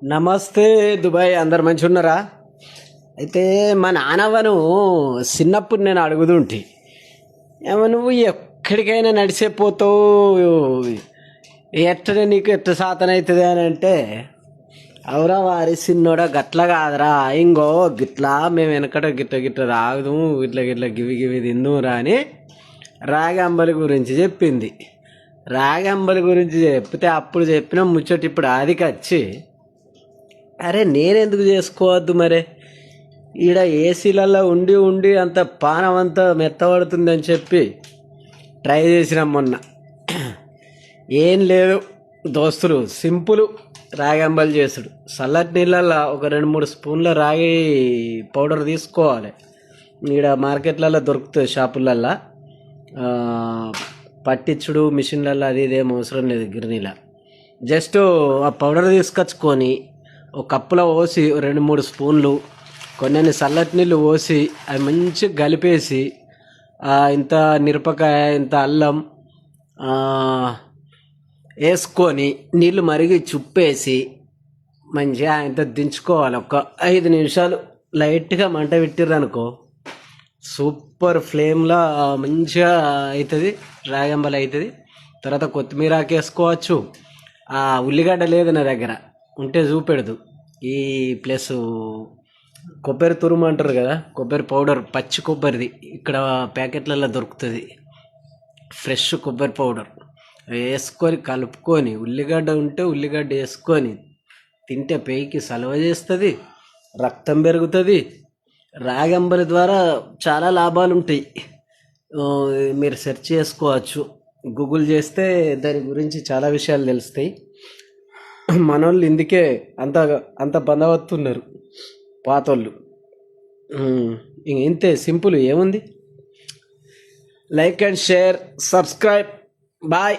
నమస్తే దుబాయ్, అందరు మంచి ఉన్నారా? అయితే మా నాన్నవను చిన్నప్పుడు నేను అడుగుతుంటి, ఏమో నువ్వు ఎక్కడికైనా నడిచే పోతావు, ఎట్ట నీకు ఎట్ట సాతన అవుతుంది అని అంటే, అవురా వారి సిన్నోడా గట్ల కాదురా, ఇంగో గిట్లా మేము వెనకట గిట్ల గిట్ల తాగుదు, ఇట్లా గిట్ల గివి గివి తిందురా అని రాగి అంబలి గురించి చెప్పింది. రాగి అంబలి గురించి చెప్తే అప్పుడు చెప్పిన ముచ్చట ఇప్పుడు ఆదికి వచ్చి, అరే నేనెందుకు చేసుకోవద్దు మరే, ఈడ ఏసీలలో ఉండి ఉండి అంత పానం అంతా మెత్తబడుతుందని చెప్పి ట్రై చేసినాం మొన్న. ఏం లేదు దోస్తులు, సింపుల్ రాగి అంబలి చేసుడు. చల్లటి నీళ్ళల్లో ఒక 2-3 స్పూన్ల రాగి పౌడర్ తీసుకోవాలి. ఈడ మార్కెట్లలో దొరుకుతుంది, షాపులల్లో. పట్టించుడు మిషన్లలో అది ఇదేం అవసరం లేదు, గిర్నీల జస్ట్ ఆ పౌడర్ తీసుకొచ్చుకొని ఒక కప్పులో పోసి 2-3 స్పూన్లు కొన్ని చల్లటి నీళ్ళు పోసి అవి మంచిగా కలిపేసి, ఇంత మిరపకాయ ఇంత అల్లం వేసుకొని నీళ్ళు మరిగి చుప్పేసి మంచిగా ఇంత దించుకోవాలి. ఒక 5 నిమిషాలు లైట్గా మంట పెట్టిర్రనుకో, సూపర్ ఫ్లేమ్లో మంచిగా అవుతుంది, రాగంబలి అవుతుంది. తర్వాత కొత్తిమీర వేసుకోవచ్చు. ఉల్లిగడ్డ లేదు నా దగ్గర, ఉంటే చూపెడదు. ఈ ప్లస్ కొబ్బరి తురుము అంటారు కదా, కొబ్బరి పౌడర్, పచ్చి కొబ్బరిది ఇక్కడ ప్యాకెట్లలో దొరుకుతుంది, ఫ్రెష్ కొబ్బరి పౌడర్ వేసుకొని కలుపుకొని, ఉల్లిగడ్డ ఉంటే ఉల్లిగడ్డ వేసుకొని తింటే పేయికి సలవ చేస్తుంది, రక్తం పెరుగుతుంది. రాగంబలి ద్వారా చాలా లాభాలు ఉంటాయి. మీరు సెర్చ్ చేసుకోవచ్చు, గూగుల్ చేస్తే దాని గురించి చాలా విషయాలు తెలుస్తాయి. మనోళ్ళు ఇందుకే అంత అంత బంధవత్తున్నారు పాతోళ్ళు. ఇంతే సింపుల్, ఏముంది. Like and share, subscribe. Bye.